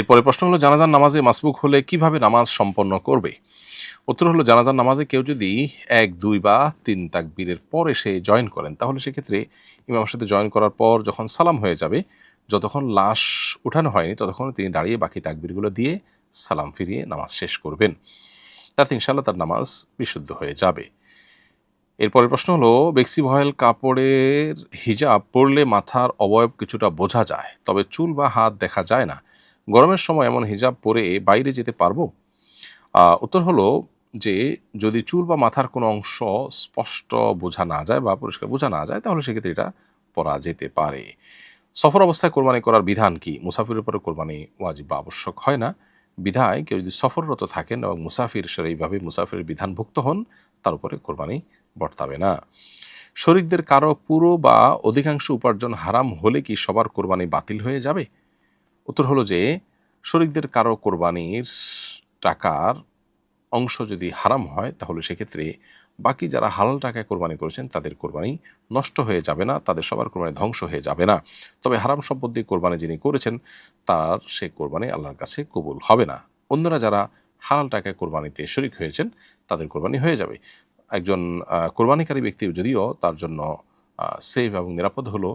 এরপরে প্রশ্ন হলো, জানাজার নামাজে মাসবুক হলে কিভাবে নামাজ সম্পন্ন করবে? উত্তর হলো, জানাজার নামাজে কেউ যদি ১, ২ বা ৩ তাকবীরের পর এসে জয়েন করেন, তাহলে সেক্ষেত্রে ইমামের সাথে জয়েন করার পর যখন সালাম হয়ে যাবে, যতক্ষণ লাশ উঠানো হয়নি ততক্ষণ তিনি দাঁড়িয়ে বাকি তাকবীরগুলো দিয়ে সালাম ফিরিয়ে নামাজ শেষ করবেন। তাতে ইনশাআল্লাহ তার নামাজ বিশুদ্ধ হয়ে যাবে। এরপরের প্রশ্ন হলো, বেক্সি ভয়েল কাপড়ের হিজাব পরলে মাথার অবয়ব কিছুটা বোঝা যায়, তবে চুল বা হাত দেখা যায় না। গরমের সময় এমন হিজাব পরে বাইরে যেতে পারবো? উত্তর হলো যে, যদি চুল বা মাথার কোনো অংশ স্পষ্ট বোঝা না যায় বা পরিষ্কার বোঝা না যায়, তাহলে সেক্ষেত্রে এটা পরা যেতে পারে। সফর অবস্থায় কোরবানি করার বিধান কি? মুসাফিরের উপরে কোরবানি ওয়াজিব বা আবশ্যক হয় না। বিধায় কেউ যদি সফররত থাকেন এবং মুসাফির সেইভাবে মুসাফিরের বিধানভুক্ত হন, তার উপরে কোরবানি বর্তাবে না। শরিকদের কারো পুরো বা অধিকাংশ উপার্জন হারাম হলে কি সবার কোরবানি বাতিল হয়ে যাবে? উত্তর হলো যে, শরিকদের কারো কোরবানির টাকার অংশ যদি হারাম হয়, তাহলে সেক্ষেত্রে বাকি যারা হালাল টাকায় কোরবানি করেছেন তাদের কোরবানি নষ্ট হয়ে যাবে না, তাদের সবার কোরবানি ধ্বংস হয়ে যাবে না। তবে হারাম সম্পদ দিয়ে কোরবানি যিনি করেছেন, তার সে কোরবানি আল্লাহর কাছে কবুল হবে না। অন্যরা যারা হালাল টাকায় কোরবানিতে শরিক হয়েছেন, তাদের কোরবানি হয়ে যাবে। একজন কোরবানিকারী ব্যক্তি যদিও তার জন্য সেফ এবং নিরাপদ হলো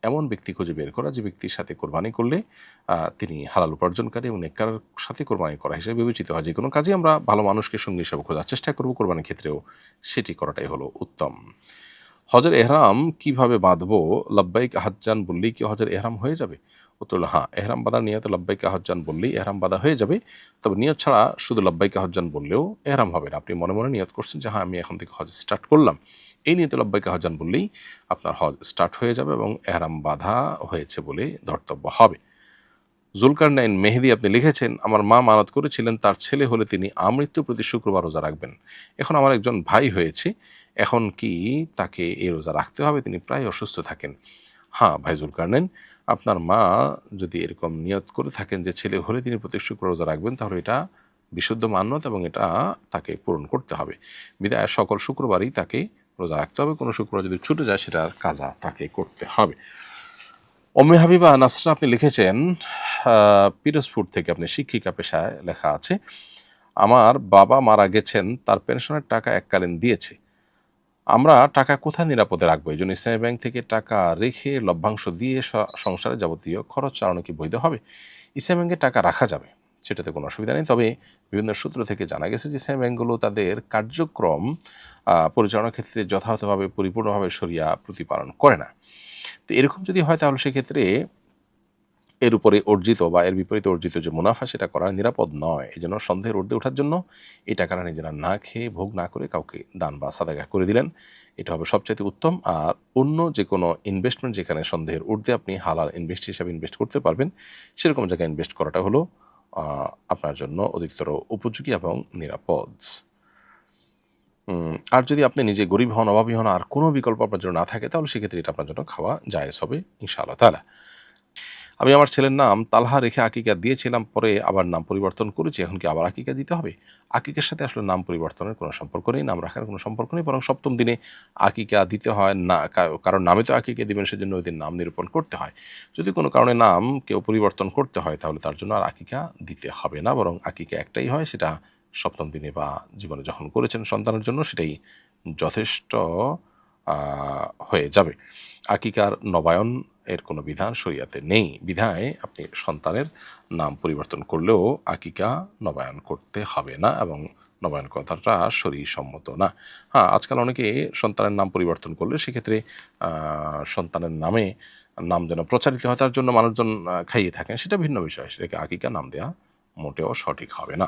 এমন ব্যক্তি খুঁজে বের করা, যে ব্যক্তির সাথে কোরবানি করলে তিনি হালাল উপার্জনকারী এবং নেককারের সাথে কোরবানি করা হিসেবে বিবেচিত হয়। যে কোনো কাজে আমরা ভালো মানুষকে সঙ্গী হিসেবে খোঁজার চেষ্টা করব, কোরবানির ক্ষেত্রেও সেটি করাটাই হলো উত্তম। হজের এহরাম কিভাবে বাঁধবো? লাব্বাইক হাজ্জান বললেই কি হজের এহরাম হয়ে যাবে? উত্তর হলো হ্যাঁ, এহরাম বাঁধার নিয়তে লাব্বাইক হাজ্জান বললেই এহরাম বাঁধা হয়ে যাবে। তবে নিয়ত ছাড়া শুধু লাব্বাইক হাজ্জান বললেও এহরাম হবে না। আপনি মনে মনে নিয়ত করছেন যে হ্যাঁ, আমি এখন থেকে হজ স্টার্ট করলাম, এই নিয়তে লাব্বাইক হাজ্জান বললেই আপনার হজ স্টার্ট হয়ে যাবে এবং এহরাম বাঁধা হয়েছে বলে ধর্তব্য হবে। জুলকারনাইন মেহেদি আপনি লিখেছেন, আমার মা মানত করেছিলেন তার ছেলে হলে তিনি আমৃত্যু প্রতি শুক্রবার রোজা রাখবেন। এখন আমার একজন ভাই হয়েছে, এখন কি তাকে এই রোজা রাখতে হবে? তিনি প্রায় অসুস্থ থাকেন। হ্যাঁ ভাই জুলকারনাইন, আপনার মা যদি এরকম নিয়ত করে থাকেন যে ছেলে হলে তিনি প্রতি শুক্রবার রোজা রাখবেন, তাহলে এটা বিশুদ্ধ মান্যত এবং এটা তাকে পূরণ করতে হবে। বিধায় সকল শুক্রবারই তাকে রোজা রাখতে হবে। কোনো শুক্রবার যদি ছুটে যায়, সেটার কাজা তাকে করতে হবে। অম্মে হাবিবা নাসরা আপনি লিখেছেন, পিরোজপুর থেকে, আপনি শিক্ষিকা পেশায় লেখা আছে, আমার বাবা মারা গেছেন, তার পেনশনের টাকা এককালীন দিয়েছে, আমরা টাকা কোথায় নিরাপদে রাখবো? এই জন্য ইসলামী ব্যাংক থেকে টাকা রেখে লভ্যাংশ দিয়ে সংসারে যাবতীয় খরচ চালানো কি বৈধ হবে? ইসলামী ব্যাংকে টাকা রাখা যাবে, সেটাতে কোনো অসুবিধা নেই। তবে বিভিন্ন সূত্র থেকে জানা গেছে যে ইসলামী ব্যাংকগুলো তাদের কার্যক্রম পরিচালনার ক্ষেত্রে যথাযথভাবে পরিপূর্ণভাবে শরিয়া প্রতিপালন করে না। তো এরকম যদি হয়, তাহলে সেক্ষেত্রে এর উপরে অর্জিত বা এর বিপরীতে অর্জিত যে মুনাফা, সেটা করা নিরাপদ নয়। এই জন্য সন্দেহের ঊর্ধ্বে ওঠার জন্য এই টাকাটা নিজেরা না খেয়ে ভোগ না করে কাউকে দান বা সাদাকা করে দিলেন, এটা হবে সবচাইতে উত্তম। আর অন্য যে কোনো ইনভেস্টমেন্ট যেখানে সন্দেহের ঊর্ধ্বে আপনি হালাল ইনভেস্ট হিসাবে ইনভেস্ট করতে পারবেন, সেরকম জায়গায় ইনভেস্ট করাটা হলো আপনার জন্য অধিকতর উপযোগী এবং নিরাপদ। আর যদি আপনি নিজে গরিব হন, অভাবী হন, আর কোনো বিকল্প আপনার জন্য না থাকে, তাহলে সেক্ষেত্রে এটা আপনার জন্য খাওয়া জায়েজ হবে ইনশাআল্লাহ তাআলা। আমি আমার ছেলের নাম তালহা রেখে আকিকা দিয়েছিলাম, পরে আবার নাম পরিবর্তন করেছি, এখন কি আবার আকিকা দিতে হবে? আকিকার সাথে আসলে নাম পরিবর্তনের কোনো সম্পর্ক নেই, নাম রাখার কোনো সম্পর্ক নেই, বরং সপ্তম দিনে আকিকা দিতে হয় না। কারণ নামে তো আকিকা দিবেন, সেজন্য ওই দিন নাম নিরূপণ করতে হয়। যদি কোনো কারণে নাম কেউ পরিবর্তন করতে হয়, তাহলে তার জন্য আর আকিকা দিতে হবে না, বরং আকিকা একটাই হয়, সেটা সপ্তম দিনে বা জীবনে যখন করেছেন সন্তানের জন্য, সেটাই যথেষ্ট হয়ে যাবে। আকিকার নবায়ন এর কোনো বিধান শরিয়াতে নেই, বিধায় আপনি সন্তানের নাম পরিবর্তন করলেও আকিকা নবায়ন করতে হবে না, এবং নবায়ন কথাটা শরীয়সম্মত না। হ্যাঁ, আজকাল অনেকে সন্তানের নাম পরিবর্তন করলে সেক্ষেত্রে সন্তানের নামে নাম যেন প্রচারিত হয়, তার জন্য মানুষজন খাইয়ে থাকেন, সেটা ভিন্ন বিষয়। সেটাকে আকিকা নাম দেওয়া মোটেও সঠিক হবে না।